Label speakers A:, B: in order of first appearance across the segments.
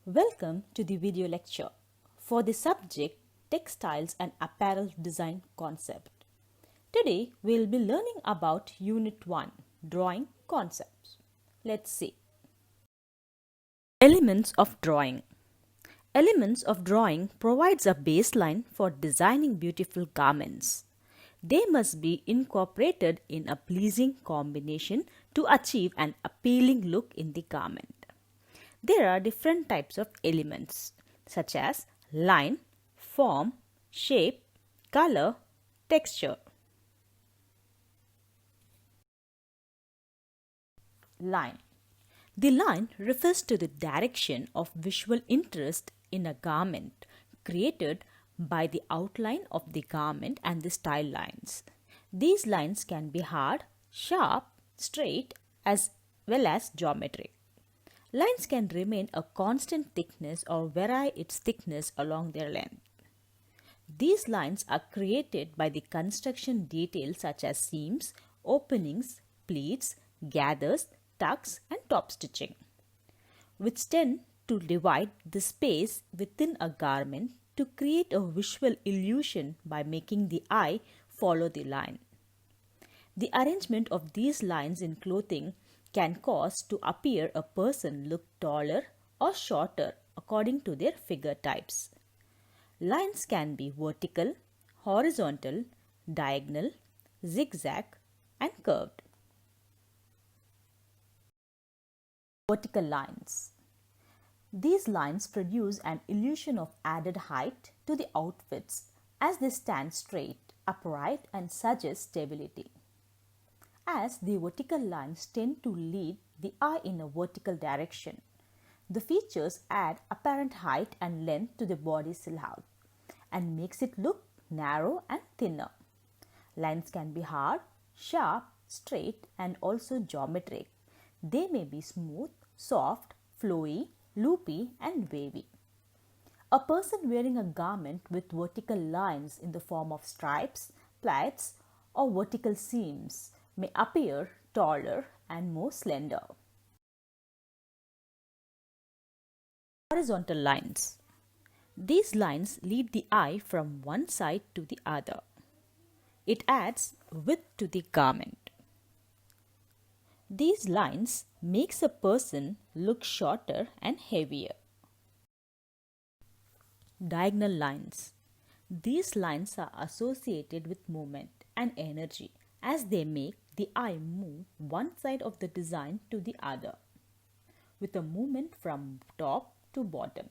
A: Welcome to the video lecture for the subject Textiles and Apparel Design Concept. Today we will be learning about Unit 1 Drawing Concepts. Let's see. Elements of drawing. Elements of drawing provides a baseline for designing beautiful garments. They must be incorporated in a pleasing combination to achieve an appealing look in the garment. There are different types of elements such as line, form, shape, color, texture. Line. The line refers to the direction of visual interest in a garment created by the outline of the garment and the style lines. These lines can be hard, sharp, straight as well as geometric. Lines can remain a constant thickness or vary its thickness along their length. These lines are created by the construction details such as seams, openings, pleats, gathers, tucks and top stitching, which tend to divide the space within a garment to create a visual illusion by making the eye follow the line. The arrangement of these lines in clothing can cause to appear a person look taller or shorter according to their figure types. Lines can be vertical, horizontal, diagonal, zigzag and curved. Vertical lines. These lines produce an illusion of added height to the outfits as they stand straight, upright and suggest stability. As the vertical lines tend to lead the eye in a vertical direction, the features add apparent height and length to the body silhouette and makes it look narrow and thinner. Lines can be hard, sharp, straight and also geometric. They may be smooth, soft, flowy, loopy and wavy. A person wearing a garment with vertical lines in the form of stripes, plaits or vertical seams may appear taller and more slender. Horizontal lines. These lines lead the eye from one side to the other. It adds width to the garment. These lines makes a person look shorter and heavier. Diagonal lines. These lines are associated with movement and energy as they make the eye move one side of the design to the other, with a movement from top to bottom.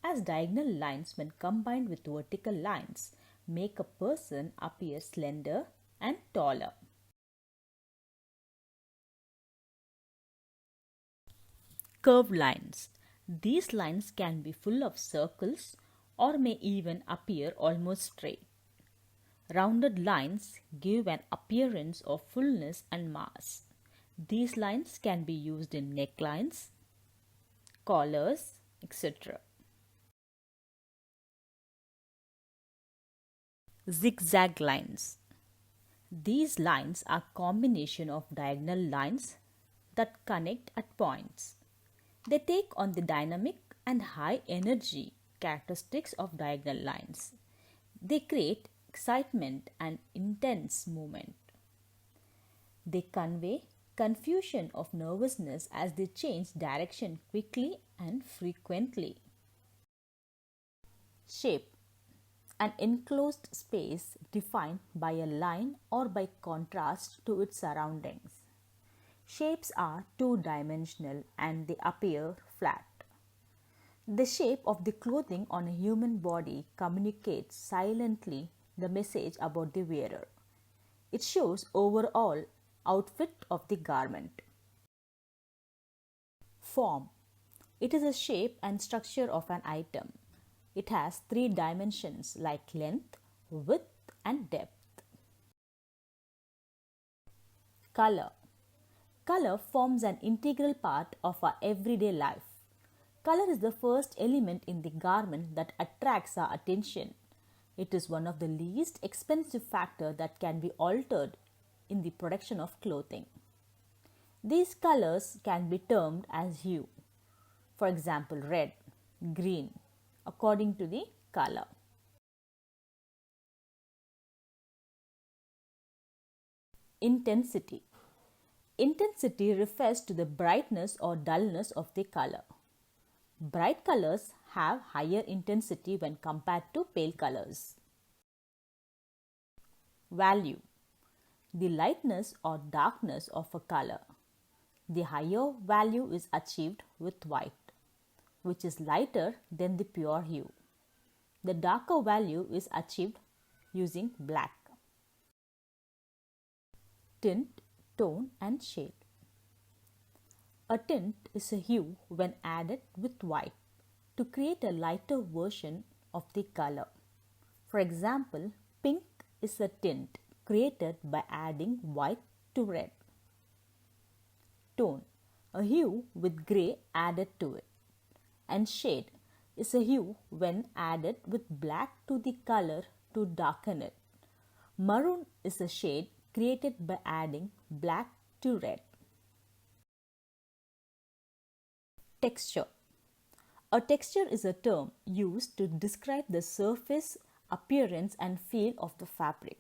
A: As diagonal lines, when combined with vertical lines, make a person appear slender and taller. Curved lines. These lines can be full of circles or may even appear almost straight. Rounded lines give an appearance of fullness and mass. These lines can be used in necklines, collars, etc. Zigzag lines. These lines are a combination of diagonal lines that connect at points. They take on the dynamic and high energy characteristics of diagonal lines. They create excitement and intense movement. They convey confusion of nervousness as they change direction quickly and frequently. Shape. An enclosed space defined by a line or by contrast to its surroundings. Shapes are two-dimensional and they appear flat. The shape of the clothing on a human body communicates silently the message about the wearer. It shows overall outfit of the garment. Form. It is a shape and structure of an item. It has three dimensions like length, width and depth. Color. Color forms an integral part of our everyday life. Color is the first element in the garment that attracts our attention. It is one of the least expensive factors that can be altered in the production of clothing. These colors can be termed as hue. For example, red, green, according to the color. Intensity. Intensity refers to the brightness or dullness of the color. Bright colors have higher intensity when compared to pale colors. Value. The lightness or darkness of a color. The higher value is achieved with white, which is lighter than the pure hue. The darker value is achieved using black. Tint, tone and shade. A tint is a hue when added with white to create a lighter version of the color. For example, pink is a tint created by adding white to red. Tone, a hue with grey added to it. And shade is a hue when added with black to the color to darken it. Maroon is a shade created by adding black to red. Texture. A texture is a term used to describe the surface, appearance and feel of the fabric.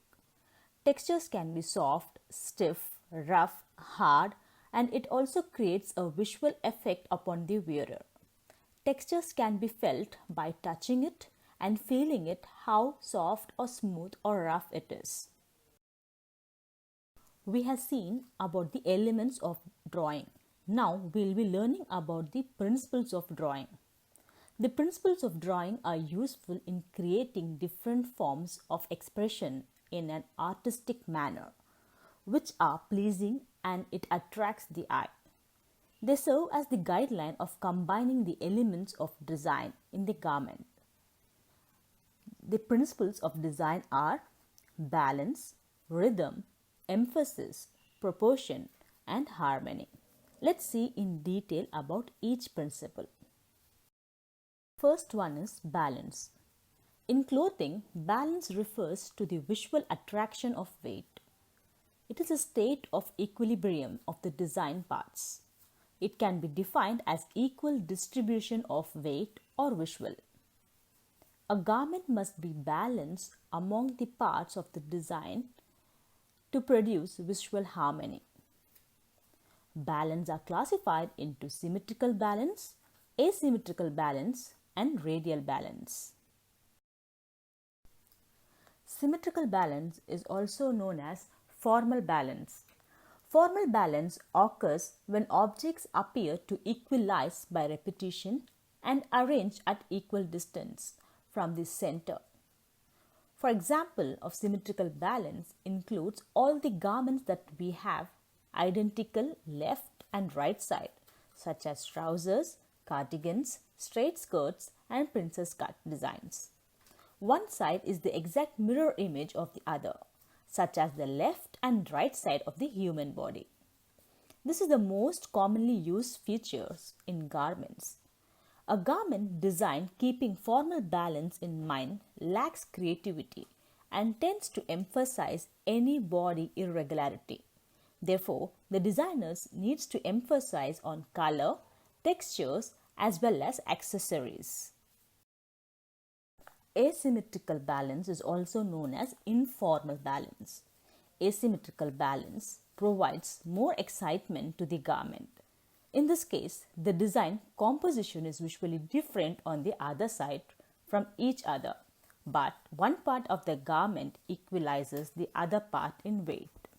A: Textures can be soft, stiff, rough, hard, and it also creates a visual effect upon the wearer. Textures can be felt by touching it and feeling it how soft or smooth or rough it is. We have seen about the elements of drawing. Now we will be learning about the principles of drawing. The principles of drawing are useful in creating different forms of expression in an artistic manner, which are pleasing and it attracts the eye. They serve as the guideline of combining the elements of design in the garment. The principles of design are balance, rhythm, emphasis, proportion, and harmony. Let's see in detail about each principle. First one is balance. In clothing, balance refers to the visual attraction of weight. It is a state of equilibrium of the design parts. It can be defined as equal distribution of weight or visual. A garment must be balanced among the parts of the design to produce visual harmony. Balance are classified into symmetrical balance, asymmetrical balance, and radial balance. Symmetrical balance is also known as formal balance. Formal balance occurs when objects appear to equalize by repetition and arrange at equal distance from the center. For example of symmetrical balance includes all the garments that we have identical left and right side, such as trousers, cardigans, straight skirts and princess cut designs. One side is the exact mirror image of the other, such as the left and right side of the human body. This is the most commonly used features in garments. A garment designed keeping formal balance in mind lacks creativity and tends to emphasize any body irregularity. Therefore, the designers needs to emphasize on color, textures as well as accessories. Asymmetrical balance is also known as informal balance. Asymmetrical balance provides more excitement to the garment. In this case, the design composition is visually different on the other side from each other, but one part of the garment equalizes the other part in weight.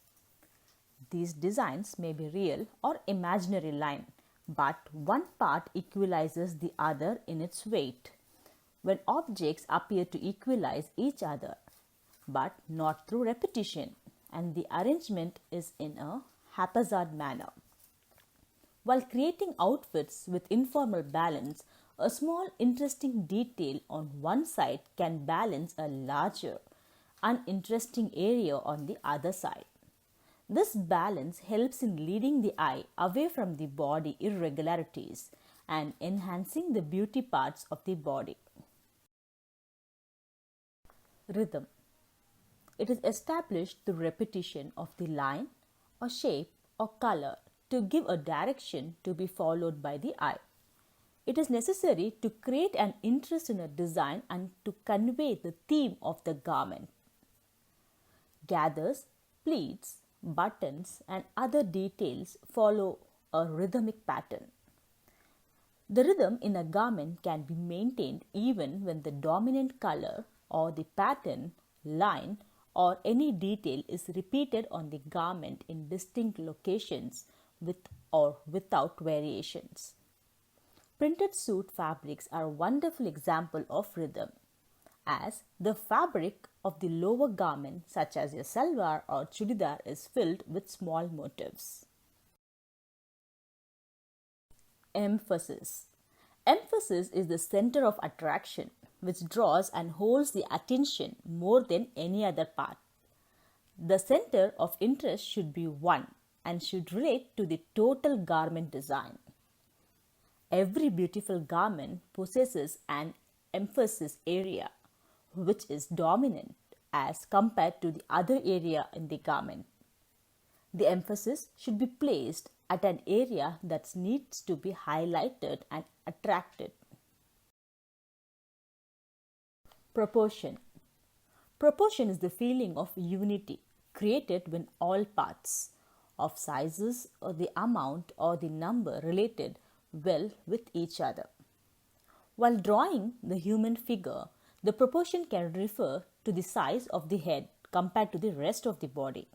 A: These designs may be real or imaginary line, but one part equalizes the other in its weight. When objects appear to equalize each other, but not through repetition, and the arrangement is in a haphazard manner. While creating outfits with informal balance, a small interesting detail on one side can balance a larger, uninteresting area on the other side. This balance helps in leading the eye away from the body irregularities and enhancing the beauty parts of the body. Rhythm. It is established through repetition of the line or shape or color to give a direction to be followed by the eye. It is necessary to create an interest in a design and to convey the theme of the garment. Gathers, pleats, buttons, and other details follow a rhythmic pattern. The rhythm in a garment can be maintained even when the dominant color or the pattern, line, or any detail is repeated on the garment in distinct locations with or without variations. Printed suit fabrics are a wonderful example of rhythm, as the fabric of the lower garment, such as a salwar or chudidar, is filled with small motifs. Emphasis. Emphasis is the center of attraction, which draws and holds the attention more than any other part. The center of interest should be one and should relate to the total garment design. Every beautiful garment possesses an emphasis area, which is dominant as compared to the other area in the garment. The emphasis should be placed at an area that needs to be highlighted and attracted. Proportion. Proportion is the feeling of unity created when all parts of sizes or the amount or the number related well with each other. While drawing the human figure, the proportion can refer to the size of the head compared to the rest of the body.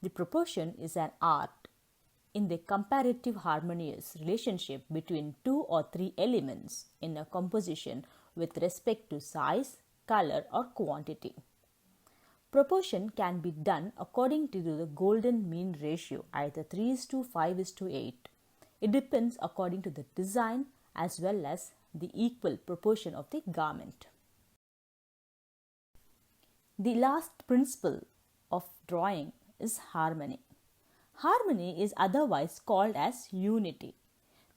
A: The proportion is an art in the comparative harmonious relationship between two or three elements in a composition with respect to size, color, or quantity. Proportion can be done according to the golden mean ratio, either 3:5:8. It depends according to the design as well as the equal proportion of the garment. The last principle of drawing is harmony. Harmony is otherwise called as unity.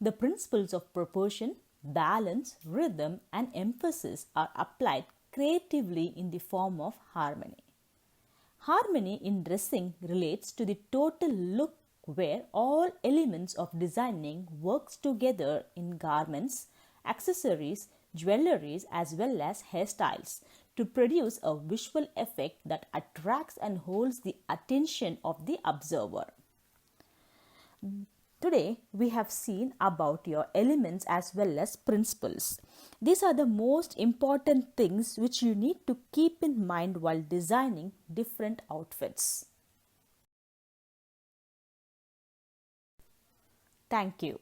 A: The principles of proportion, balance, rhythm, and emphasis are applied creatively in the form of harmony. Harmony in dressing relates to the total look where all elements of designing works together in garments, accessories, jewelries as well as hairstyles to produce a visual effect that attracts and holds the attention of the observer. Today we have seen about your elements as well as principles. These are the most important things which you need to keep in mind while designing different outfits. Thank you.